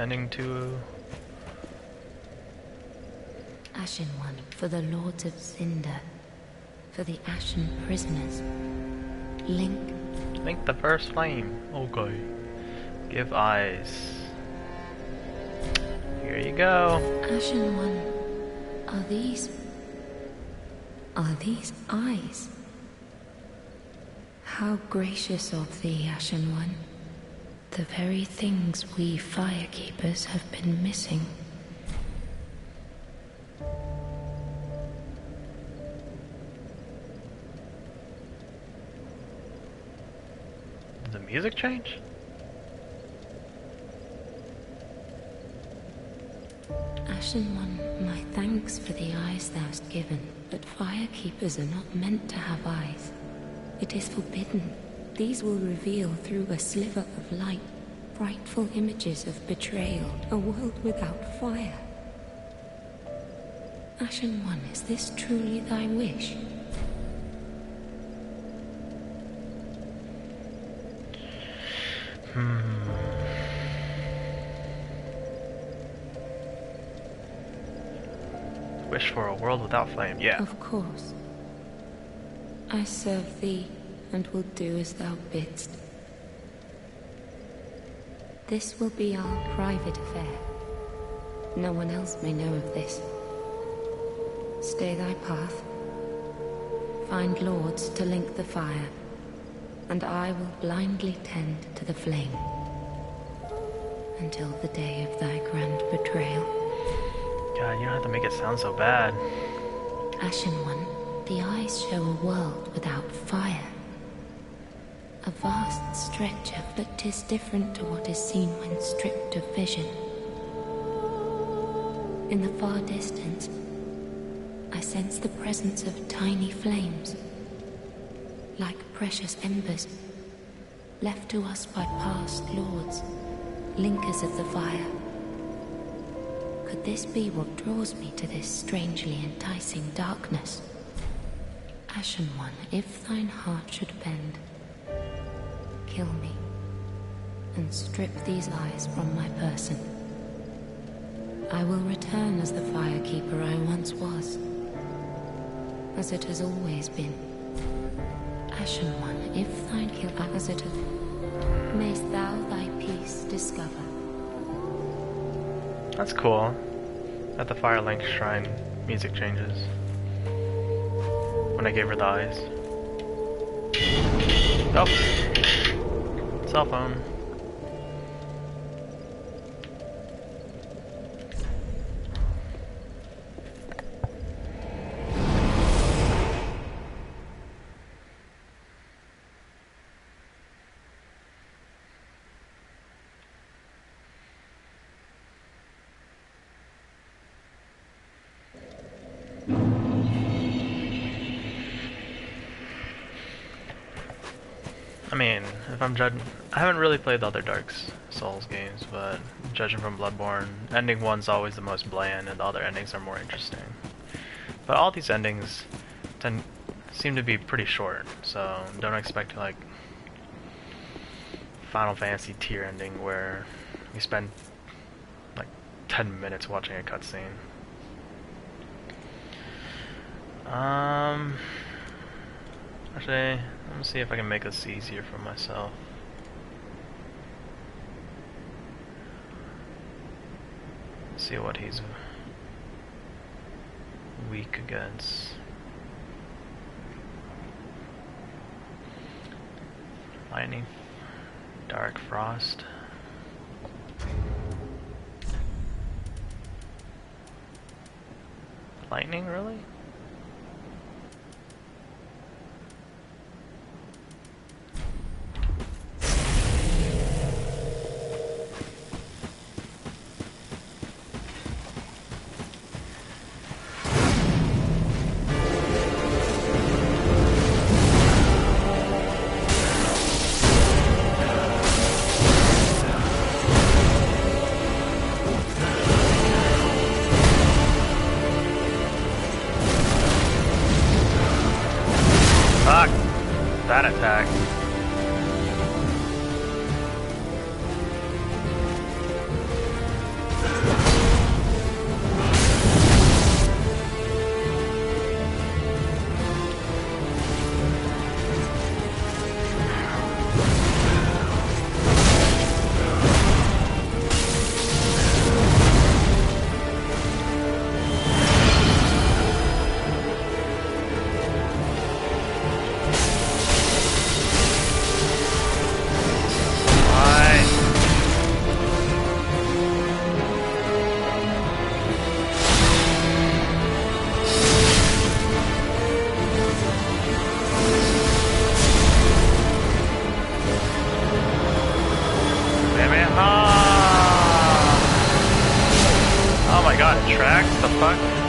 ending to... Ashen One, for the Lords of Cinder, for the Ashen Prisoners. Link. Link the first flame. Okay. Give eyes. Here you go. Ashen One, are these eyes? How gracious of thee, Ashen One. The very things we firekeepers have been missing. Did the music change? Ashen One, my thanks for the eyes thou hast given, but firekeepers are not meant to have eyes. It is forbidden. These will reveal through a sliver of light frightful images of betrayal, a world without fire. Ashen One, is this truly thy wish? Wish for a world without flame, yeah. Of course. I serve thee, and will do as thou bidst. This will be our private affair. No one else may know of this. Stay thy path. Find lords to link the fire, and I will blindly tend to the flame. Until the day of thy grand betrayal. God, you don't have to make it sound so bad. Ashen One, the eyes show a world without fire. A vast stretch of, but 'tis different to what is seen when stripped of vision. In the far distance, I sense the presence of tiny flames, like precious embers, left to us by past lords, linkers of the fire. Could this be what draws me to this strangely enticing darkness? Ashen One, if thine heart should bend, kill me, and strip these eyes from my person. I will return as the firekeeper I once was, as it has always been. Ashen One, if thine kill as it has, mayst thou thy peace discover. That's cool. At the Firelink Shrine, music changes. When I gave her the eyes. Oh! Cell phone. I mean, if I'm judging, I haven't really played the other Dark Souls games, but judging from Bloodborne, ending 1's always the most bland, and the other endings are more interesting. But all these endings seem to be pretty short, so don't expect like Final Fantasy tier ending where you spend like 10 minutes watching a cutscene. Actually, let me see if I can make this easier for myself. See what he's weak against. Lightning, Dark Frost. Lightning, really? That attack. god, tracks? The fuck?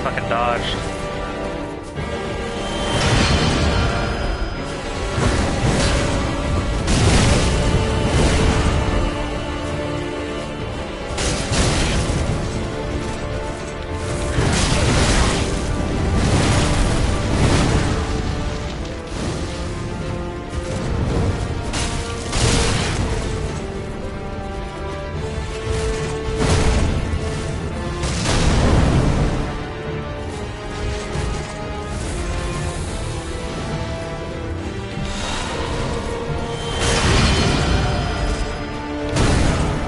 Fucking dodged.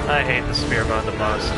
I hate the spear mode the most.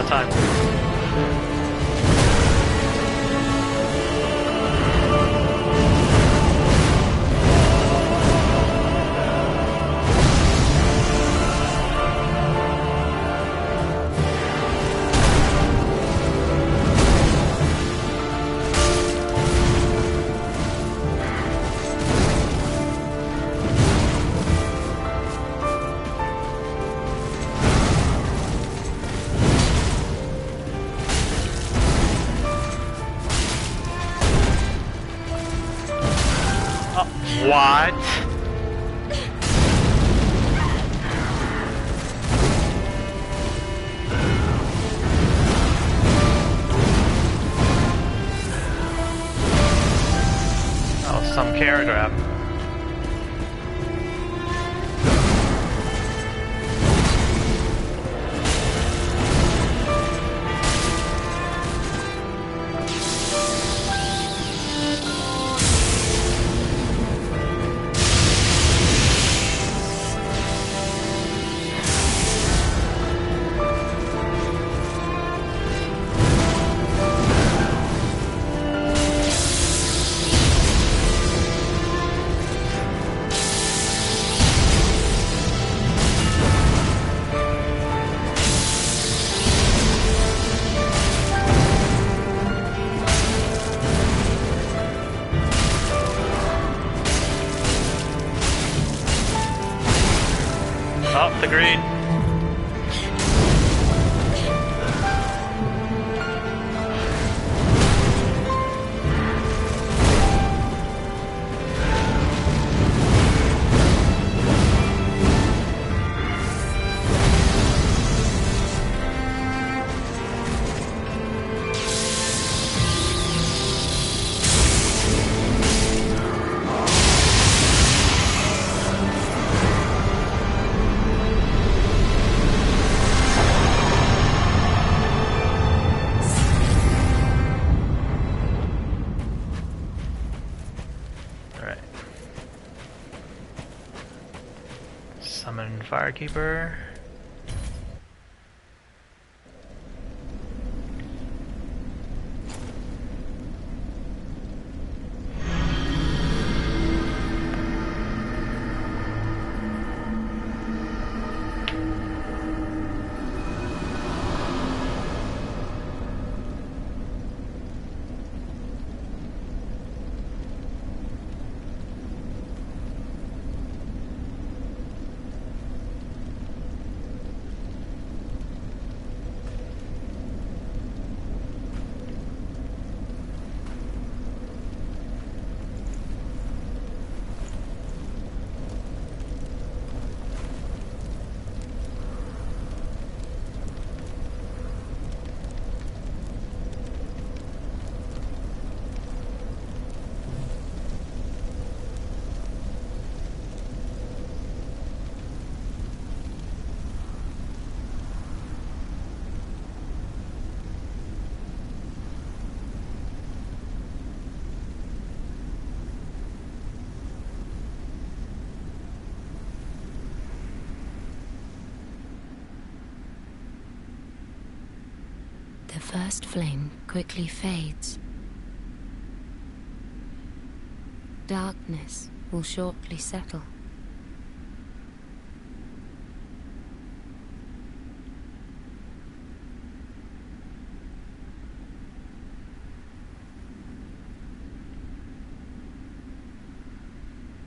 Time. What? Oh, some care grab. Oh, the green. Firekeeper. The first flame quickly fades. Darkness will shortly settle.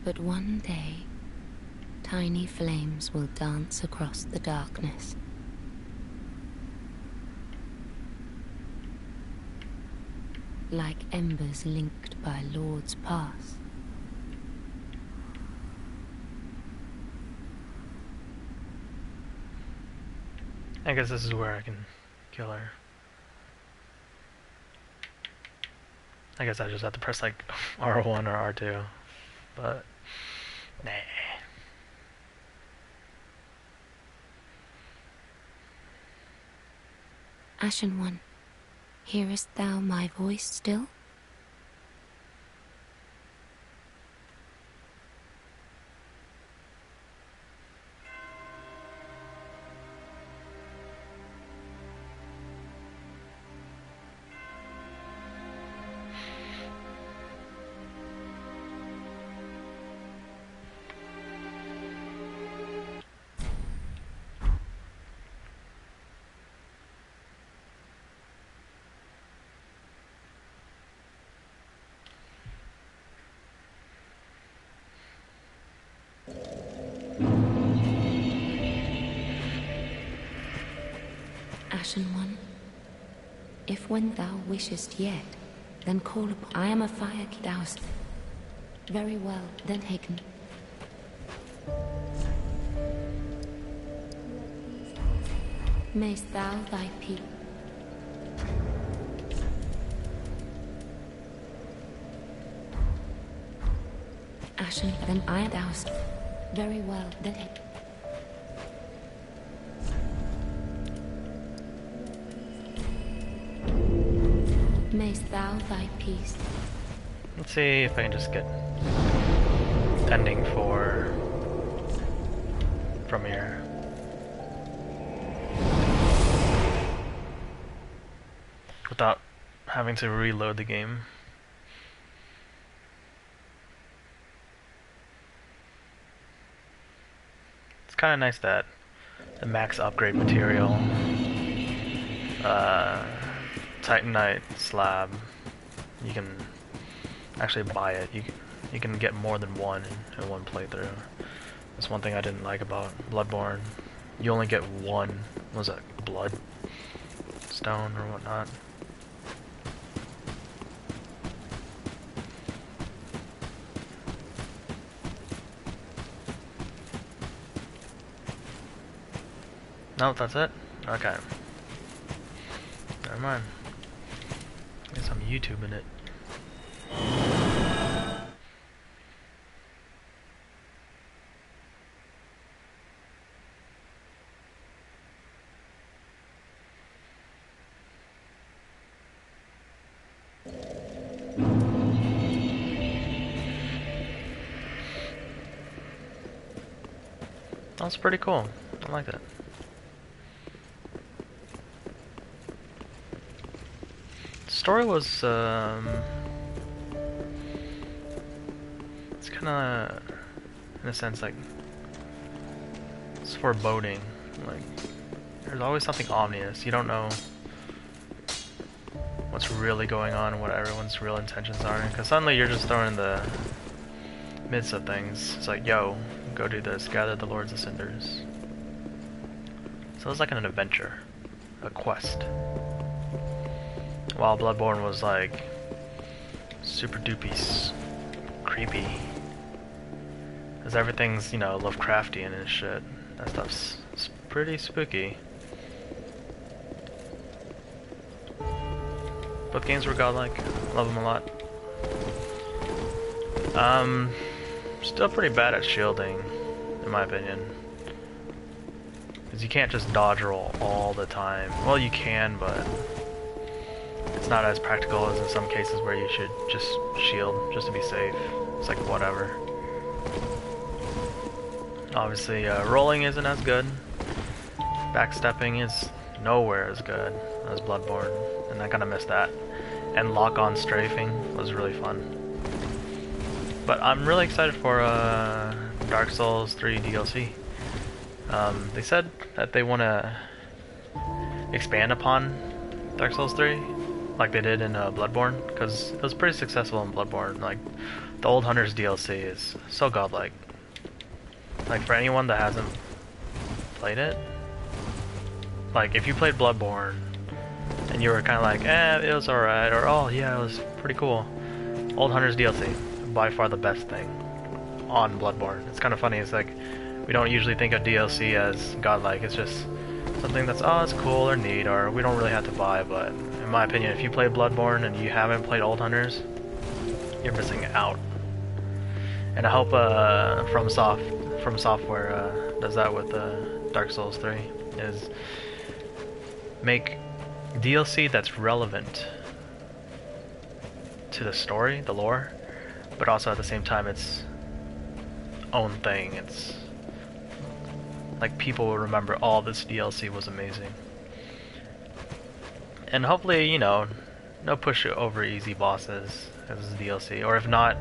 But one day, tiny flames will dance across the darkness. Like embers linked by Lord's pass. I guess this is where I can kill her. I guess I just have to press like R1 or R2, but nah. Ashen One, hearest thou my voice still? Ashen One, if when thou wishest yet, then call upon. I am a fire doused. Very well, then Haken. Mayst thou thy peace. Ashen, then I am doused. Very well, then Haken. Mayst thou thy peace. Let's see if I can just get ending from here. Without having to reload the game. It's kind of nice that the max upgrade material, Titanite slab, you can actually buy it. You can get more than one in one playthrough. That's one thing I didn't like about Bloodborne. You only get one, what was that, blood stone or whatnot. No, that's it? Okay. Never mind. Guess I'm YouTubing it. That's pretty cool. I like that. The story was, it's kinda, in a sense, like, it's foreboding. Like, there's always something ominous. You don't know what's really going on, what everyone's real intentions are, because suddenly you're just thrown in the midst of things. It's like, yo, go do this, gather the Lords of Cinders. So it's like an adventure, a quest. While Bloodborne was like super doopy, creepy, because everything's, you know, Lovecraftian and shit. That stuff's pretty spooky. Both games were godlike. Love them a lot. Still pretty bad at shielding, in my opinion. Because you can't just dodge roll all the time. Well, you can, but it's not as practical as in some cases where you should just shield just to be safe. It's like whatever. Obviously, rolling isn't as good. Backstepping is nowhere as good as Bloodborne, and I kinda missed that. And lock-on strafing was really fun. But I'm really excited for Dark Souls 3 DLC. They said that they want to expand upon Dark Souls 3, like they did in Bloodborne, because it was pretty successful in Bloodborne. Like, the Old Hunters DLC is so godlike. Like, for anyone that hasn't played it, like, if you played Bloodborne, and you were kind of like, it was alright, or oh yeah, it was pretty cool. Old Hunters DLC, by far the best thing on Bloodborne. It's kind of funny, it's like, we don't usually think of DLC as godlike, it's just something that's, oh, it's cool or neat, or we don't really have to buy, but in my opinion, if you play Bloodborne and you haven't played Old Hunters, you're missing out. And I hope From Software does that with Dark Souls 3, is make DLC that's relevant to the story, the lore, but also at the same time its own thing. It's like people will remember, oh, this DLC was amazing. And hopefully, you know, no push over easy bosses as DLC, or if not,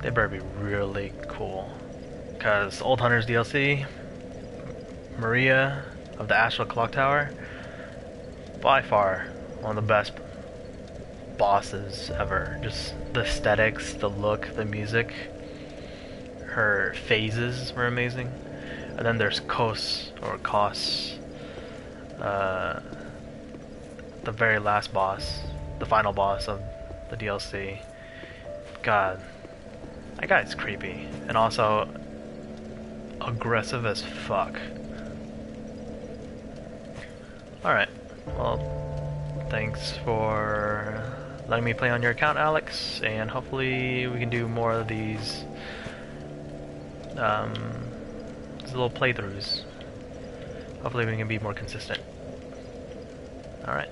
they better be really cool. Because Old Hunters DLC, Maria of the Astral Clock Tower, by far one of the best bosses ever. Just the aesthetics, the look, the music, her phases were amazing. And then there's Kos, the very last boss, the final boss of the DLC. God, that guy's creepy, and also aggressive as fuck. Alright, well, thanks for letting me play on your account, Alex, and hopefully we can do more of these little playthroughs. Hopefully we can be more consistent. Alright.